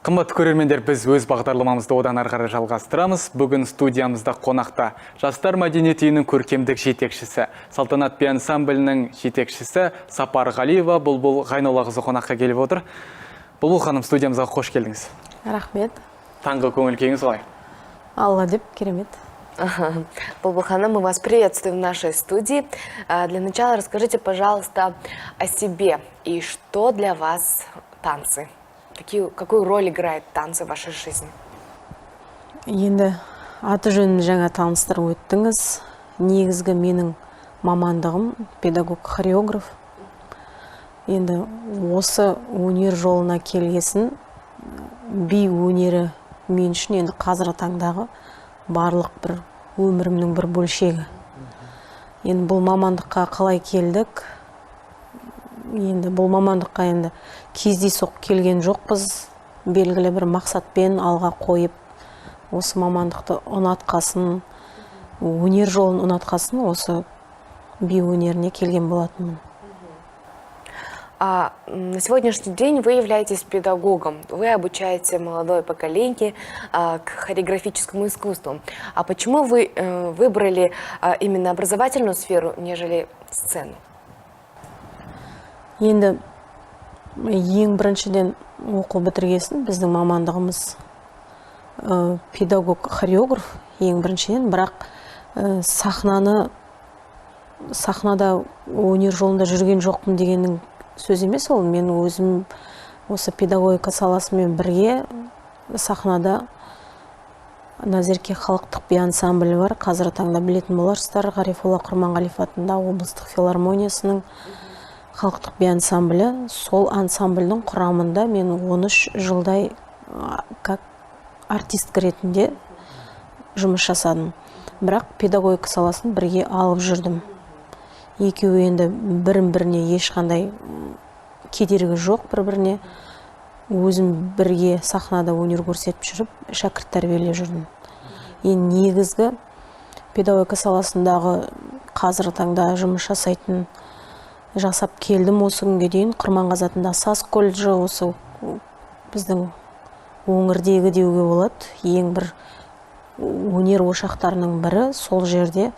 Қымбатты көрермендер, біз өз бағдарламамызды одан ары қарай жалғастырамыз. Бүгін студиямызда қонақта Жастар мәдениет үйінің көркемдік жетекшісі, Салтанат би ансамблінің жетекшісі Сапар Ғалиева Бұлбұл Ғайноллақызы қонаққа келіп отыр. Бұлбұл ханым, студиямызға қош келдіңіз. Рахмет. Таңғы көңіл күйіңіз қалай? Алла деп, керемет. Бұлбұл ханым, мы вас приветствуем в нашей студии. Для начала расскажите, пожалуйста, о себе и что для вас танцы? Какую роль играет танцы в вашей жизни? Енді аты жөнімді жаңа таныстырып өттіңіз. Негізгі менің мамандығым педагог-хореограф. Енді осы өнер жолына келгесін би өнері мен үшін енді қазіргі таңдағы барлық бір өмірімнің бір бөлшегі. Енді бұл мамандыққа қалай келдік? Енді бұл мамандыққа енді кездейсоқ келген жоқпыз. Белгілі бір мақсатпен алға қойып, осы мамандықты ұнатқасын, өнер жолын ұнатқасын, осы би өнеріне келген болатынмын. На сегодняшний день вы являетесь педагогом. Вы обучаете молодое поколение к хореографическому искусству. А почему вы выбрали именно образовательную сферу, нежели сцену? Енді ең біріншіден оқу бітіргесін біздің мамандығымыз педагог-хореограф ең біріншіден, бірақ сахнада өнер жолында жүрген жоқпын дегеннің сөз емес ол. Мен өзім осы педагогика саласымен бірге сахнада Назерке халықтық би ансамблі бар. Қазіргі таңда білетін боларсыздар, Ғарифолла Құрманғалиев атындағы облыстық филармониясының халықтық би ансамблі. Сол ансамбльдің құрамында мен 13 жылдай как артистка ретінде жұмыс жасадым. Бірақ педагогика саласын бірге алып жүрдім. Екеуі енді бірін-біріне ешқандай кедергі жоқ бір-біріне. Өзім бірге сахнада өнер көрсетіп жүріп, шәкірт тәрбиелеп жүрдім. Енді негізгі педагогика саласындағы қазіргі таңда жұмыс жасап келдім осы күнге дейін. Құрманғазы атындағы саз колледжі осы біздің өңірдегі деуге болады. Ең бір өнер ошақтарының бірі. Сол жерде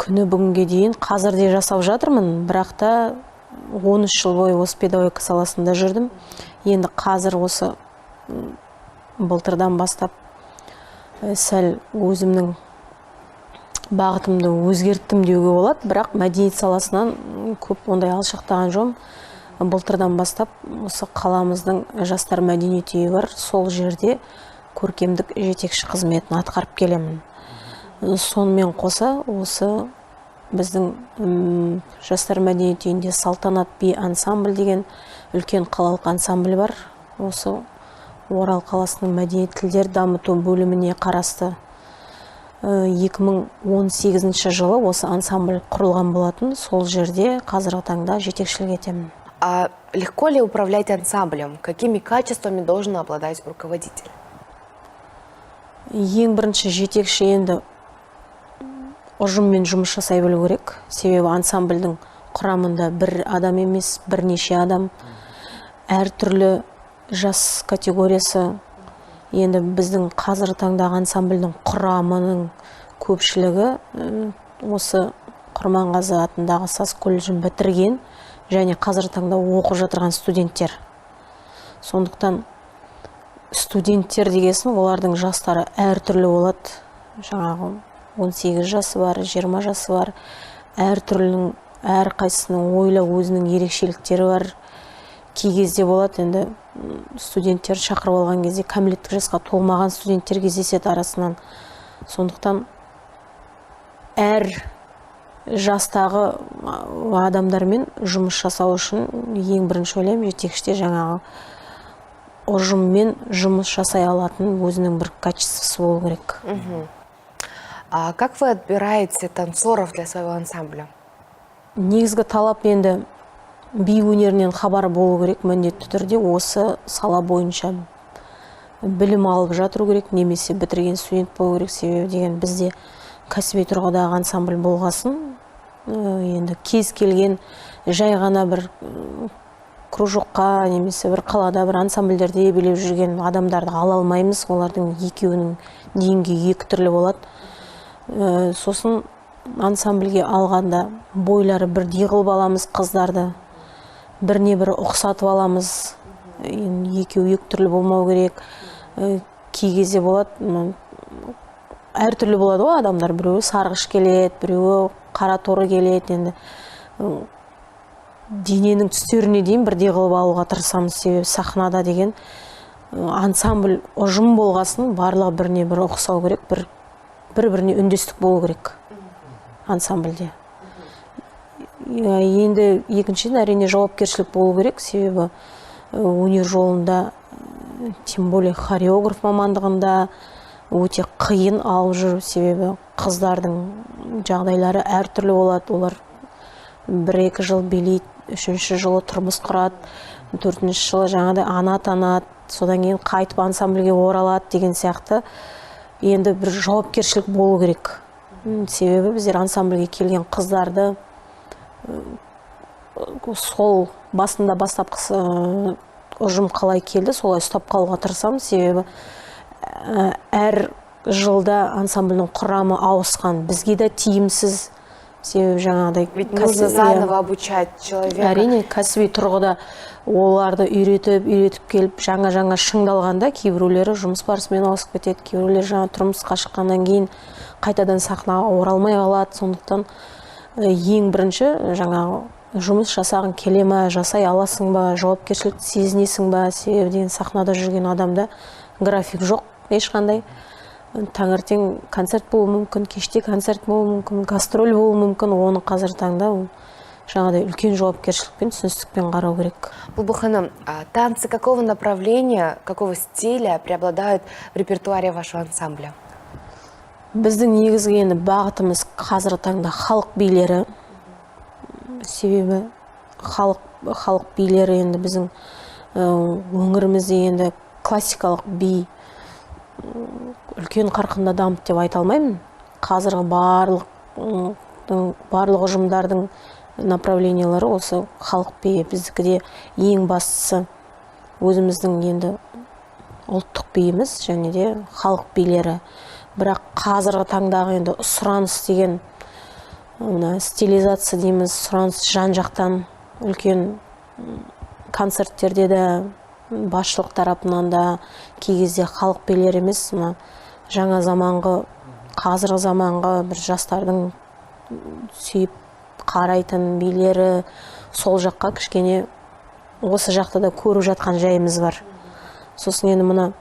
күні бүгінге дейін қазірде жасап жатырмын, бірақ та 13 жыл бойы осы педагогика саласында жүрдім. Енді қазір осы былтырдан бастап сәл өзімнің бағытымды өзгерттім деуге болады, бірақ мәдениет саласынан көп ондай алшақтаған жом. Былтырдан бастап осы қаламыздың Жастар мәдениет үйі бар, сол жерде көркемдік жетекші қызметін атқарып келемін. Сонымен қоса осы біздің Жастар мәдениет үйінде Салтанат би ансамбль деген үлкен қалалық ансамбль бар. Осы Орал қаласының мәдениет тілдер дамыту бөліміне қарасты 2018 жылы осы ансамбль құрылған болатын. Сол жерде қазіргі таңда жетекшілік етемін. А легко ли управлять ансамблем? Какими качествами должен обладать руководитель? Ең бірінші жетекші енді ұжыммен жұмыс жасай білу керек. Себебі ансамбльдің құрамында бір адам емес, бірнеше адам. Әртүрлі жас категориясы. Енді біздің қазіргі таңдағы ансамбльдің құрамының көпшілігі осы Құрманғазы атындағы саз колледжін бітірген және қазіргі таңда оқып жатырған студенттер. Сондықтан студенттер дегесін олардың жастары әртүрлі болады. Жаңағы 18 жасы бар, 20 жасы бар. Әртүрлінің, әрқайсының ойлау өзінің ерекшеліктері бар. Кей кезде болады, енді студенттер шақырып алған кезде кәмелеттік жасқа толмаған студенттер кездеседі арасынан. Сондықтан әр жастағы адамдармен жұмыс жасау үшін ең бірінші ойлаймын, жетекшіде жаңағы ұжыммен жұмыс жасай алатын өзінің бір качествосы болу керек. А как вы отбираете танцоров для своего ансамбля? Негізгі талап енді би өнерінен хабар болу керек, міндетті түрде осы сала бойынша білім алып жатыру керек, немесе бітірген студент болу керек. Себебі деген бізде кәсіби тұрғыдағы ансамбль болғасын, енді кез келген жай ғана бір кружокқа немесе бір қалада бір ансамбльдерде билеп жүрген адамдарды ала алмаймыз, олардың екеуінің деңгейі екі түрлі болады. Сосын ансамбльге алғанда бойлары бірдей қылып аламыз қыздарды, біріне бірі ұқсатып аламыз, екеуі екі түрлі болмау керек. Кей кезде болады, әртүрлі болады ғой адамдар, біреуі сарғыш келеді, біреуі қара торы келеді. Енді дененің түстеріне дейін бірдей қылып алуға тырысамыз, себебі сахнада деген ансамбль ұжым болғасын барлығы біріне бірі ұқсау керек, бір-біріне үндестік болу керек ансамбльде. Енді екіншіден әрине жауапкершілік болу керек, себебі өнер жолында, тем более хореограф мамандығында өте қиын алып жүру, себебі қыздардың жағдайлары әртүрлі болады. Олар 1-2 жыл билейді, 3-ші жылы тұрмыс құрады, 4-ші жылы жаңағыдай ана атанады, содан кейін қайтып ансамбльге оралады деген сияқты. Енді бір жауапкершілік болу керек. Себебі біздер ансамбльге келген қыздарды сол басында бастапқысы ұжым қалай келді, солай ұстап қалуға тырысамыз, себебі әр жылда ансамбльдің құрамы ауысқан, бізге де тиімсіз, себебі жаңағыдай ведь нужно заново обучать человека. Әрине, кәсіби тұрғыда оларды үйретіп келіп жаңа шыңдалғанда кейбіреулері жұмыс барысымен ауысып кетеді, кейбіреулері жаңа тұрмысқа шыққаннан кейін қайтадан сахнаға оралмай қалады. Сондықтан ең бірінші жаңағы жұмыс жасағын келе ме, жасай аласың ба, жауапкершілікті сезінесің ба, себебі деген сахнада жүрген адамда график жоқ ешқандай. Таңертең концерт болуы мүмкін, кеште концерт болуы мүмкін, гастроль болуы мүмкін. Оны қазір таңда жаңағыдай үлкен жауапкершілікпен, түсіністікпен қарау керек. Бұлбұл ханым, танцы какого направления, какого стиля преобладают в репертуаре вашего ансамбля? Біздің негізгі енді бағытымыз қазіргі таңда халық билері. Себебі халық билері енді біздің өңірімізде енді классикалық би үлкен қарқында дамып деп айта алмаймын. Қазіргі барлық ұжымдардың направлениялары осы халық биі. Біздікіде ең бастысы өзіміздің енді ұлттық биіміз және де халық билері. Бірақ қазіргі таңдағы енді сұраныс деген стилизация дейміз, сұраныс жан-жақтан үлкен концерттерде де басшылық тарапынан да кей кезде халық билері емес, жаңа заманғы, қазіргі заманғы бір жастардың сүйіп қарайтын билері, сол жаққа кішкене осы жақта да көріп жатқан жайымыз бар. Сосын енді мына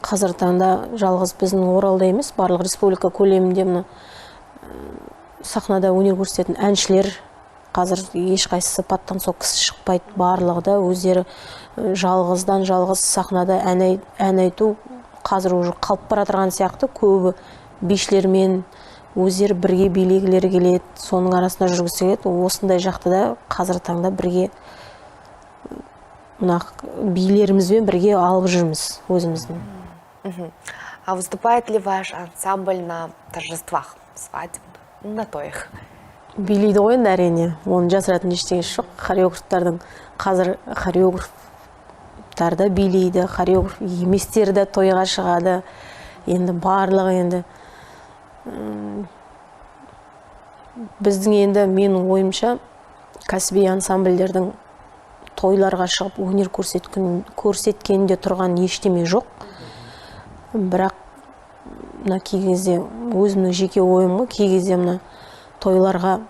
қазіргі таңда жалғыз біздің Оралда емес, барлық республика көлемінде сахнада өнер көрсететін әншілер қазір ешқайсысы паттан соққысы шықпайды. Барлығы да өздері жалғыздан жалғыз сахнада ән айту қазір уже қалып бара тұрған сияқты. Көбі бишілермен өздері бірге билегілері келеді, соның арасында жүргісі келеді. Осындай жақты да қазіргі таңда бірге билерімізбен бірге алып жүрміз өзіміздің. А выступает ли ваш ансамбль на торжествах, свадеб, на тоях? Билейді ғой, әрине. Оны жасыратын ештеңе жоқ. Хореографтардың қазір хореографтарда билейді, хореограф еместері де тойға шығады. Енді барлығы енді біздің енді менің ойымша кәсіби ансамбльдердің тойларға шығып өнер көрсеткенде тұрған ештеме жоқ. Бірақ кей кезде өзімнің жеке ойым ғой, кей кезде тойларға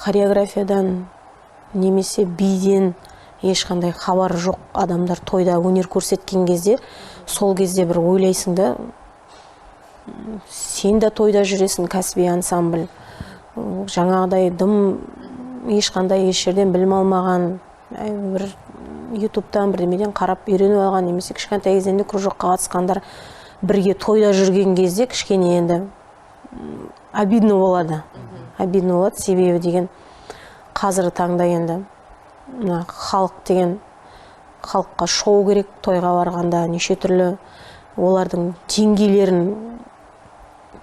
хореографиядан немесе биден ешқандай хабар жоқ адамдар тойда өнер көрсеткен кезде, сол кезде бір ойлайсың да, сен де тойда жүресің, кәсіби ансамбль. Жаңағыдай дым ешқандай еш жерден білім алмаған, бір ютубтан бірдемеден қарап үйреніп алған, немесе кішкентай кезден де кружокқа қатысқандар бірге тойда жүрген кезде кішкене енді обидно болады. Обидно болады, себебі деген қазіргі таңда енді халық деген халыққа шоу керек, тойға барғанда неше түрлі олардың деңгейлерін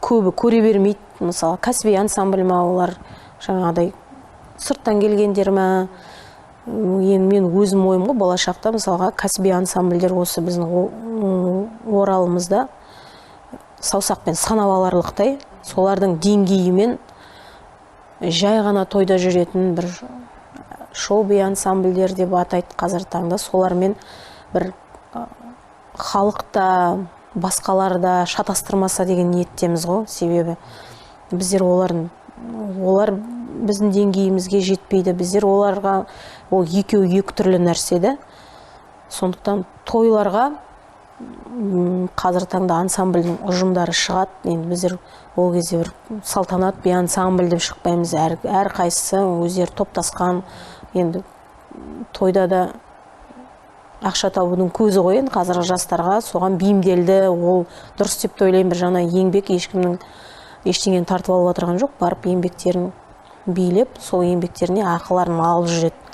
көбі көре бермейді. Мысалы кәсіби ансамбль ма, олар жаңағыдай сырттан келгендер ма, енді мен өзім ойым ғой, болашақта мысалға кәсіби ансамбльдер осы біздің Оралымызда саусақпен санап аларлықтай, солардың деңгейімен жай ғана тойда жүретін бір шоу-би ансамбльдер деп атайды қазір таңда, солармен бір халықта басқаларда шатастырмаса деген ниеттеміз ғой. Себебі біздер олар біздің деңгейімізге жетпейді, біздер оларға ол екеу екі түрлі нәрседе. Сондықтан тойларға қазір таңда ансамбльдің ұжымдары шығады. Енді біздер ол кезде бір салтанат би ансамбль деп шықпаймыз, әр қайсысы өздері топтасқан. Енді тойда да ақша табудың көзі ғой, енді қазіргі жастарға соған бейімделді. Ол дұрыс деп ойлаймын, бір жаңа еңбек, ешкімнің ештеңені тартып алып отырған жоқ, барып еңбектерін билеп, сол еңбектеріне ақыларын алып жүреді.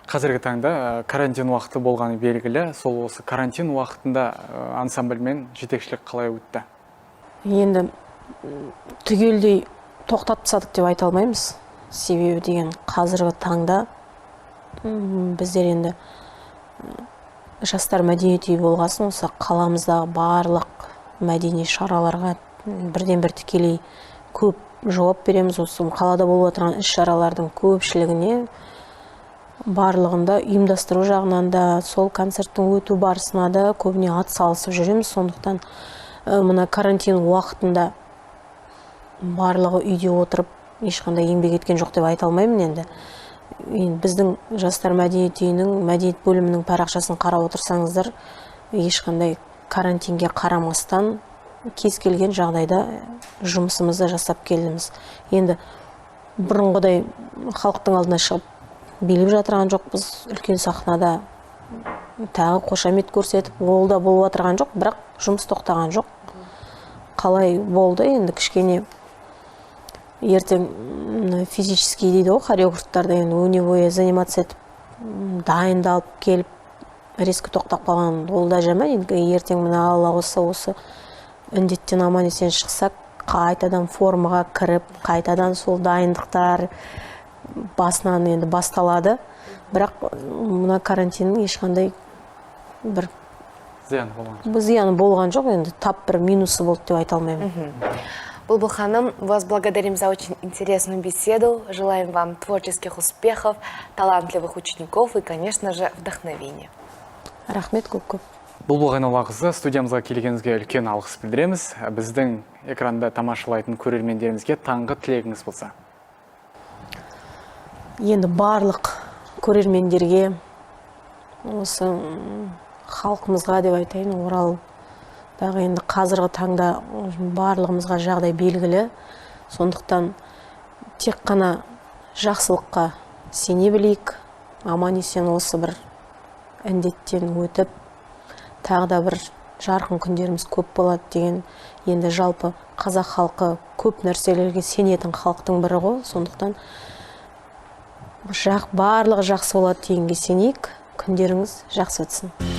Қазіргі таңда карантин уақыты болғаны белгілі. Сол осы карантин уақытында ансамбльмен жетекшілік қалай өтті? Енді түгелдей тоқтатып тастадық деп айта алмаймыз. Себебі деген қазіргі таңда біздер енді жастар мәдениет үйі болғасын, осы қаламыздағы барлық мәдени шараларға бірден бір тікелей көп жауап береміз. Осы қалада болып отырған іс-шаралардың көпшілігіне барлығында ұйымдастыру жағынан да, сол концерттің өту барысына да көбіне атсалысып жүреміз. Сондықтан мына карантин уақытында барлығы үйде отырып ешқандай еңбек еткен жоқ деп айта алмаймын. Енді біздің жастар мәдениет үйінің мәдениет бөлімінің парақшасын қарап отырсаңыздар, ешқандай карантинге қарамастан кез келген жағдайда жұмысымызды жасап келдіміз. Енді бұрынғыдай халықтың алдына шығып билеп жатырған жоқпыз, үлкен сахнада тағы қошамет көрсетіп, ол да болып отырған жоқ, бірақ жұмыс тоқтаған жоқ. Қалай болды, енді кішкене ертең физический дейді ғой, хореографтарда енді өне бойы занимация етіп, дайындалып келіп, резко тоқтап қалған, ол да жаман. Енді ертең мына Алла осы індеттен аман есен шықсақ, қайтадан формаға кіріп, қайтадан сол дайындықтар басынан енді басталады. Бірақ мына карантиннің ешқандай бір зияны болған жоқ, енді тап бір минусы болды деп айта алмаймын. Булбул ханым, вас благодарим за очень интересную беседу. Желаем вам творческих успехов, талантливых учеников и, конечно же, вдохновения. Рахмет көп-көп. Булбул Гайнуллақызы, студиямызға келгеніңізге үлкен алғыс білдіреміз. Біздің экранда тамашалайтын көрермендерімізге таңғы тілегіңіз болса. Енді барлық көрермендерге, осы халқымызға деп айтайын, Оралдағы енді қазіргі таңда барлығымызға жағдай белгілі. Сондықтан тек қана жақсылыққа сене білейік, аман есен осы бір індеттен өтіп, тағы да бір жарқын күндеріміз көп болады деген. Енді жалпы қазақ халқы көп нәрселерге сенетін халықтың бірі ғой. Сондықтан барлығы жақсы болады дегенге сенейік. Күндеріңіз жақсы өтсін.